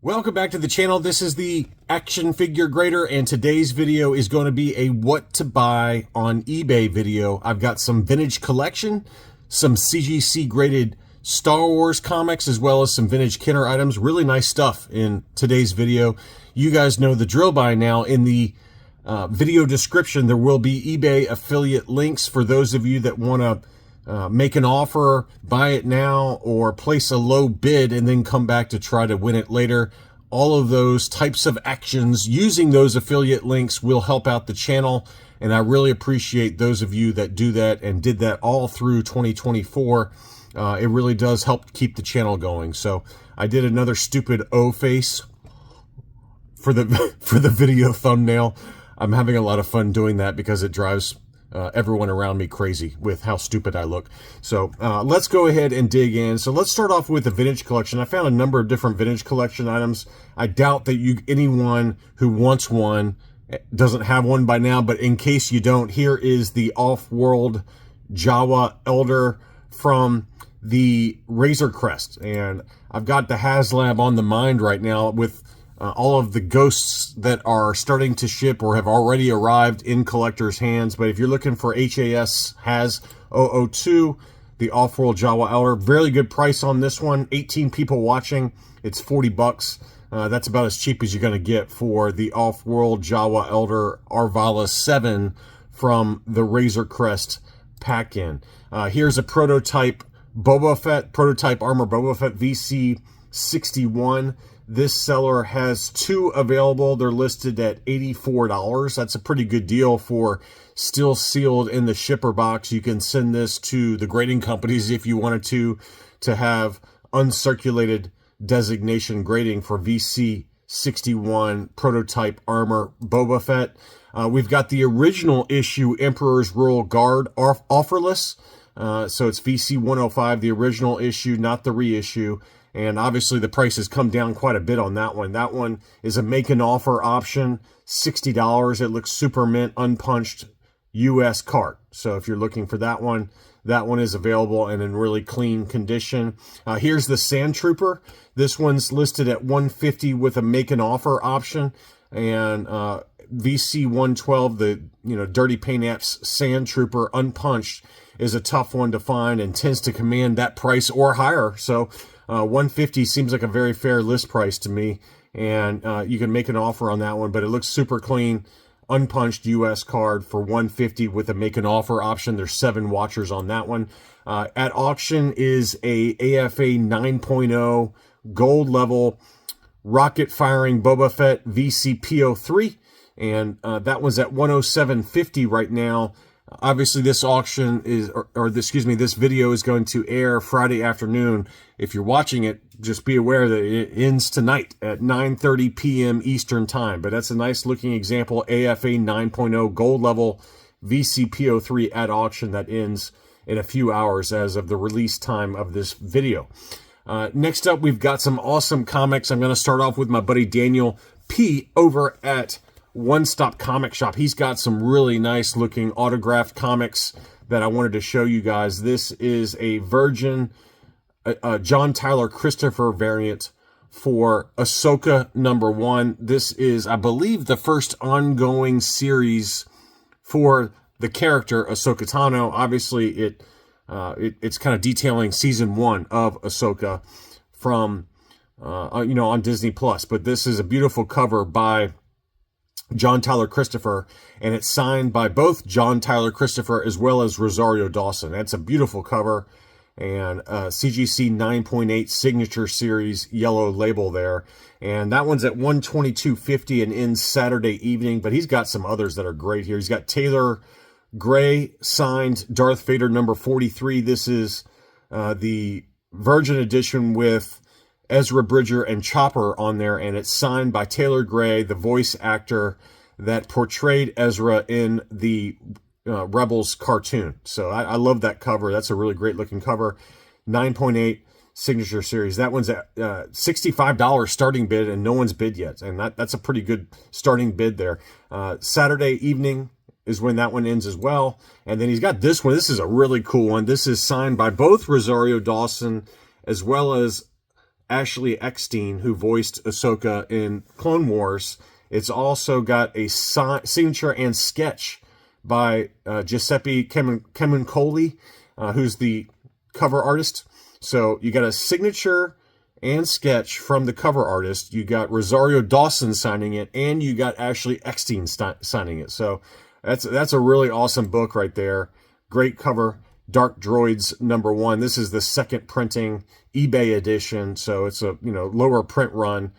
Welcome back to the channel. This is the Action Figure Grader, and today's video is going to be a what to buy on eBay video. I've got some vintage collection, some CGC graded Star Wars comics, as well as some vintage Kenner items. Really nice stuff in today's video. You guys know the drill by now. In the video description, there will be eBay affiliate links for those of you that want to make an offer, buy it now, or place a low bid and then come back to try to win it later. All of those types of actions using those affiliate links will help out the channel, and I really appreciate those of you that do that and did that all through 2024. It really does help keep the channel going. So I did another stupid O face for the for the video thumbnail. I'm having a lot of fun doing that because it drives everyone around me crazy with how stupid I look. So let's go ahead and dig in. So let's start off with the vintage collection. I found a number of different vintage collection items. I doubt that anyone who wants one doesn't have one by now, but in case you don't, here is the off-world Jawa Elder from the Razor Crest. And I've got the HasLab on the mind right now with all of the ghosts that are starting to ship or have already arrived in collectors' hands. But if you're looking for Has 002, the Off-World Jawa Elder, very good price on this one. 18 people watching. It's 40 bucks. That's about as cheap as you're going to get for the Off-World Jawa Elder Arvala 7 from the Razor Crest pack-in. Here's a prototype Boba Fett, prototype armor Boba Fett VC 61. This seller has two available. They're listed at $84. That's a pretty good deal for still sealed in the shipper box. You can send this to the grading companies if you wanted to have uncirculated designation grading for VC 61 prototype armor Boba Fett. We've got the original issue Emperor's Royal Guard offerless. So it's VC 105, the original issue, not the reissue. And obviously the price has come down quite a bit on that one. That one is a make an offer option, $60. It looks super mint, unpunched US card. So if you're looking for that one is available and in really clean condition. Here's the Sand Trooper. This one's listed at $150 with a make an offer option. And VC 112, the Dirty Paint Apps Sand Trooper unpunched, is a tough one to find and tends to command that price or higher. So $150 seems like a very fair list price to me, and you can make an offer on that one, but it looks super clean, unpunched US card for $150 with a make an offer option. There's 7 watchers on that one. At auction is a AFA 9.0 gold level rocket firing Boba Fett VCPO3, and that one's at $107.50 right now. Obviously, this auction is, this video is going to air Friday afternoon. If you're watching it, just be aware that it ends tonight at 9:30 p.m. Eastern Time. But that's a nice looking example, AFA 9.0 gold level VCPO3 at auction that ends in a few hours as of the release time of this video. Next up, we've got some awesome comics. I'm going to start off with my buddy Daniel P. over at One Stop Comic Shop. He's got some really nice looking autographed comics that I wanted to show you guys. This is a Virgin John Tyler Christopher variant for Ahsoka #1. This is, I believe, the first ongoing series for the character Ahsoka Tano. Obviously, it's kind of detailing season 1 of Ahsoka from on Disney Plus. But this is a beautiful cover by John Tyler Christopher, and it's signed by both John Tyler Christopher as well as Rosario Dawson. That's a beautiful cover, and CGC 9.8 signature series yellow label there, and that one's at $122.50 and ends Saturday evening. But he's got some others that are great here. He's got Taylor Gray signed Darth Vader #43. This is the Virgin edition with Ezra Bridger and Chopper on there, and it's signed by Taylor Gray, the voice actor that portrayed Ezra in the Rebels cartoon. So I love that cover. That's a really great looking cover. 9.8 signature series. That one's at $65 starting bid, and no one's bid yet, and that's a pretty good starting bid there. Saturday evening is when that one ends as well. And then he's got this one. This is a really cool one. This is signed by both Rosario Dawson as well as Ashley Eckstein, who voiced Ahsoka in Clone Wars. It's also got a signature and sketch by Giuseppe Camuncoli, who's the cover artist. So you got a signature and sketch from the cover artist. You got Rosario Dawson signing it, and you got Ashley Eckstein signing it. So that's a really awesome book right there. Great cover. Dark Droids #1. This is the second printing, eBay edition. So it's a lower print run,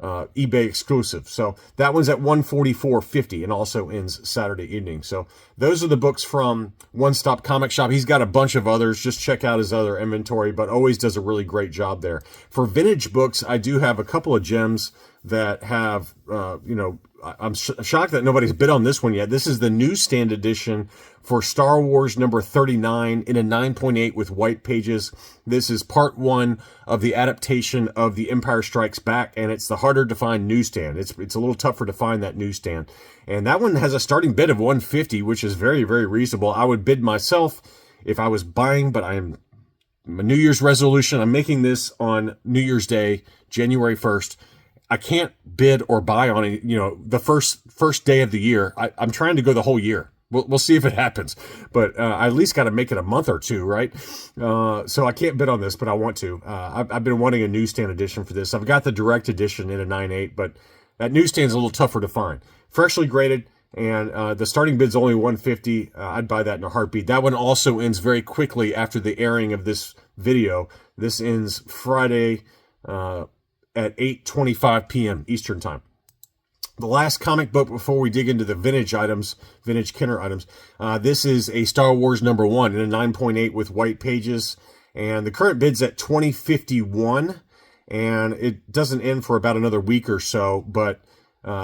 eBay exclusive. So that one's at $144.50 and also ends Saturday evening. So those are the books from One Stop Comic Shop. He's got a bunch of others. Just check out his other inventory, but always does a really great job there. For vintage books, I do have a couple of gems that have, I'm shocked that nobody's bid on this one yet. This is the newsstand edition for Star Wars #39 in a 9.8 with white pages. This is part 1 of the adaptation of The Empire Strikes Back, and it's the harder to find newsstand. It's a little tougher to find that newsstand. And that one has a starting bid of $150, which is very, very reasonable. I would bid myself if I was buying, but my New Year's resolution, I'm making this on New Year's Day, January 1st. I can't bid or buy on it, the first day of the year. I'm trying to go the whole year. We'll see if it happens, but I at least got to make it a month or two, right? So I can't bid on this, but I want to. I've been wanting a newsstand edition for this. I've got the direct edition in a 9.8, but that newsstand's a little tougher to find. Freshly graded, and the starting bid's only $150. I'd buy that in a heartbeat. That one also ends very quickly after the airing of this video. This ends Friday at 8:25 p.m. Eastern Time. The last comic book before we dig into the vintage items, vintage Kenner items, this is a Star Wars #1 in a 9.8 with white pages, and the current bid's at $20.51, and it doesn't end for about another week or so, but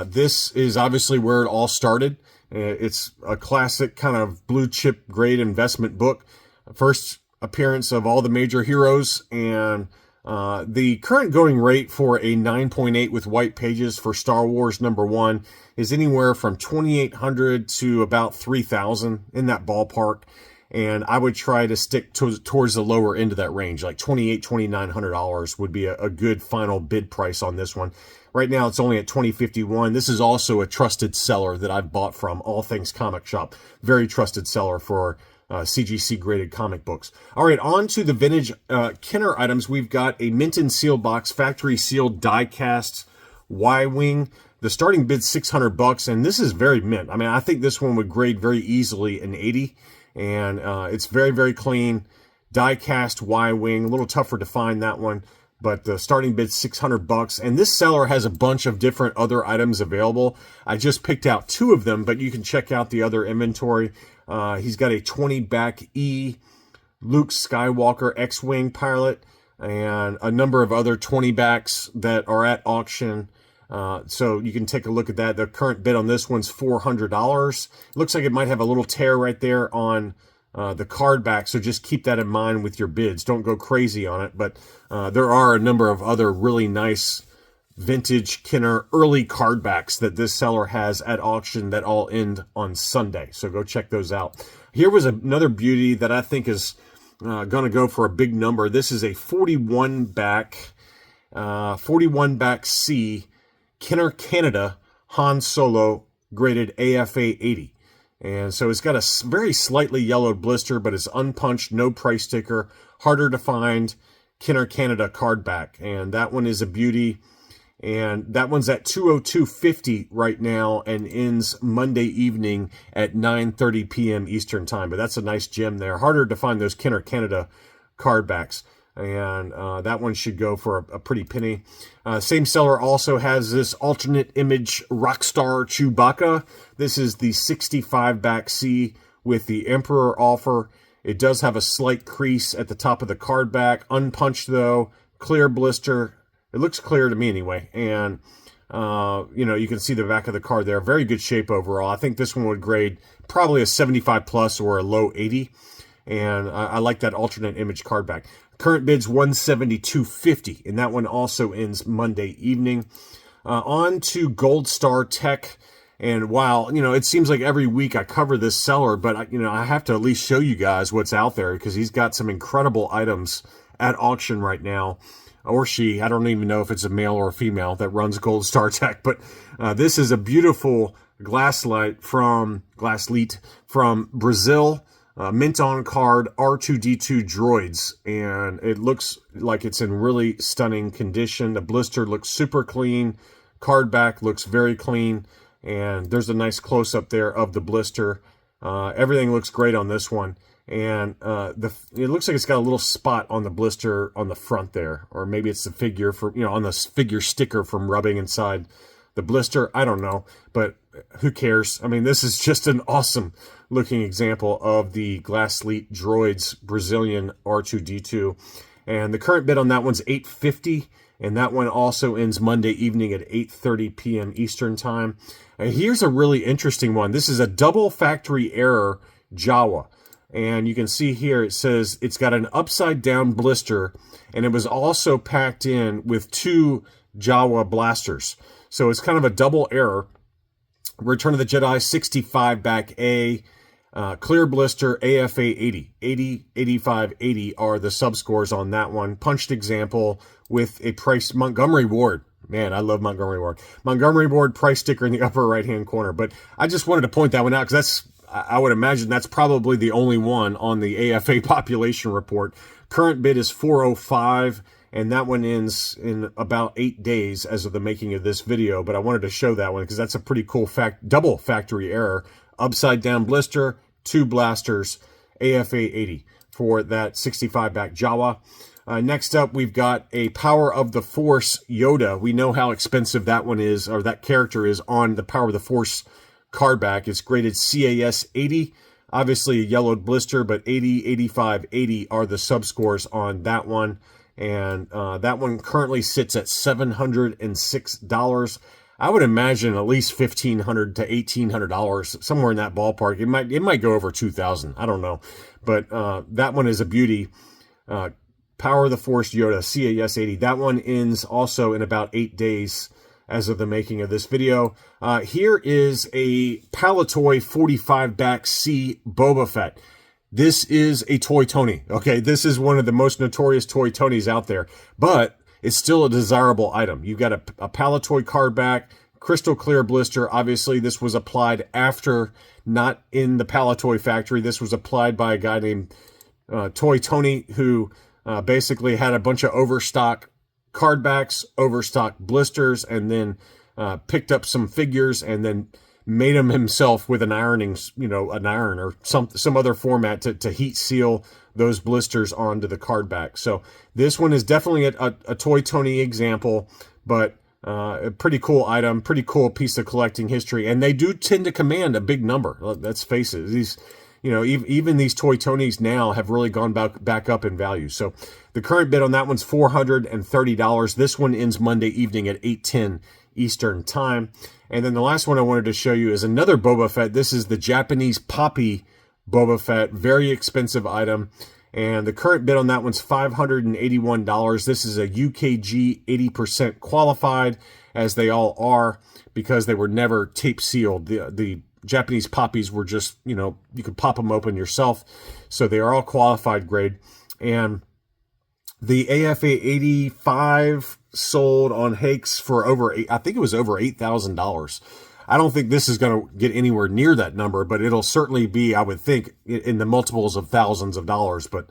this is obviously where it all started. It's a classic kind of blue chip grade investment book. First appearance of all the major heroes, and the current going rate for a 9.8 with white pages for Star Wars #1 is anywhere from $2,800 to about $3,000, in that ballpark. And I would try to stick towards the lower end of that range, like $2,800, $2,900 would be a good final bid price on this one. Right now, it's only at $20.51. This is also a trusted seller that I've bought from, All Things Comic Shop. Very trusted seller for CGC graded comic books. All right, on to the vintage Kenner items. We've got a mint and seal box, factory sealed die cast Y-wing. The starting bid's $600, and this is very mint. I mean, I think this one would grade very easily an 80, and it's very, very clean. Die cast Y-wing, a little tougher to find that one, but the starting bid's $600, and this seller has a bunch of different other items available. I just picked out 2 of them, but you can check out the other inventory. He's got a 20 back E Luke Skywalker X-Wing pilot, and a number of other 20 backs that are at auction. So you can take a look at that. The current bid on this one's $400. Looks like it might have a little tear right there on the card back, so just keep that in mind with your bids. Don't go crazy on it, but there are a number of other really nice vintage Kenner early card backs that this seller has at auction that all end on Sunday. So go check those out. Here was another beauty that I think is going to go for a big number. This is a 41 back C Kenner Canada Han Solo graded AFA 80. And so it's got a very slightly yellowed blister, but it's unpunched, no price sticker, harder to find Kenner Canada card back. And that one is a beauty. And that one's at $202.50 right now and ends Monday evening at 9:30 p.m. Eastern Time. But that's a nice gem there. Harder to find those Kenner Canada card backs. And that one should go for a pretty penny. Same seller also has this alternate image Rockstar Chewbacca. This is the 65 back C with the Emperor offer. It does have a slight crease at the top of the card back. Unpunched though. Clear blister. It looks clear to me anyway. And, you can see the back of the card there. Very good shape overall. I think this one would grade probably a 75 plus or a low 80. And I like that alternate image card back. Current bid's $172.50, and that one also ends Monday evening. On to Gold Star Tech. And while, it seems like every week I cover this seller, but, I have to at least show you guys what's out there because he's got some incredible items at auction right now. or she, I don't even know if it's a male or a female that runs Gold Star Tech, but this is a beautiful glasslight from Brazil, mint on card R2D2 droids, and it looks like it's in really stunning condition. The blister looks super clean, card back looks very clean, and there's a nice close-up there of the blister. Everything looks great on this one. And it looks like it's got a little spot on the blister on the front there, or maybe it's the figure for, on the figure sticker from rubbing inside the blister. I don't know, but who cares? I mean, this is just an awesome looking example of the Glassleet Droids Brazilian R2D2. And the current bid on that one's $850, and that one also ends Monday evening at 8:30 p.m. Eastern Time. And here's a really interesting one. This is a double factory error Jawa. And you can see here it says it's got an upside down blister, and it was also packed in with 2 Jawa blasters. So it's kind of a double error. Return of the Jedi 65 back A, clear blister AFA 80. 80, 85, 80 are the subscores on that one. Punched example with a price Montgomery Ward. Man, I love Montgomery Ward. Montgomery Ward price sticker in the upper right-hand corner. But I just wanted to point that one out because I would imagine that's probably the only one on the AFA population report. Current bid is $405, and that one ends in about 8 days as of the making of this video. But I wanted to show that one because that's a pretty cool double factory error. Upside down blister, 2 blasters, AFA 80 for that 65 back Jawa. Next up, we've got a Power of the Force Yoda. We know how expensive that one is, or that character is on the Power of the Force card back. It's graded CAS 80, obviously a yellowed blister, but 80, 85, 80 are the subscores on that one. And that one currently sits at $706. I would imagine at least $1,500 to $1,800, somewhere in that ballpark. It might go over $2,000. I don't know, but that one is a beauty. Power of the Force Yoda CAS 80. That one ends also in about 8 days as of the making of this video. Here is a Palatoy 45 back C Boba Fett. This is a Toy Tony. Okay, this is one of the most notorious Toy Tonys out there, but it's still a desirable item. You've got a Palatoy card back, crystal clear blister. Obviously, this was applied after, not in the Palatoy factory. This was applied by a guy named Toy Tony, who basically had a bunch of overstock card backs, overstock blisters, and then picked up some figures and then made them himself with an ironing, an iron or some other format to heat seal those blisters onto the card back. So this one is definitely a Toy Tony example, but a pretty cool item, pretty cool piece of collecting history. And they do tend to command a big number. Let's face it. These, even these Toy Tonys now have really gone back up in value. So the current bid on that one's $430. This one ends Monday evening at 8:10 Eastern Time. And then the last one I wanted to show you is another Boba Fett. This is the Japanese Poppy Boba Fett. Very expensive item. And the current bid on that one's $581. This is a UKG 80% qualified, as they all are, because they were never tape sealed. The Japanese poppies were just, you could pop them open yourself. So they are all qualified grade. And the AFA 85 sold on Hakes for I think it was over $8,000. I don't think this is going to get anywhere near that number, but it'll certainly be, I would think, in the multiples of thousands of dollars. But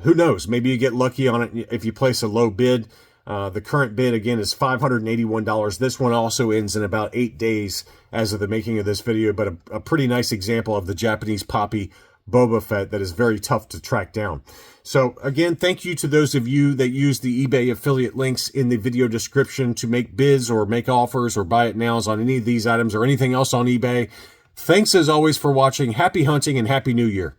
who knows? Maybe you get lucky on it if you place a low bid. The current bid, again, is $581. This one also ends in about 8 days as of the making of this video, but a pretty nice example of the Japanese Poppy Boba Fett that is very tough to track down. So again, thank you to those of you that use the eBay affiliate links in the video description to make bids or make offers or buy it nows on any of these items or anything else on eBay. Thanks as always for watching. Happy hunting and Happy New Year.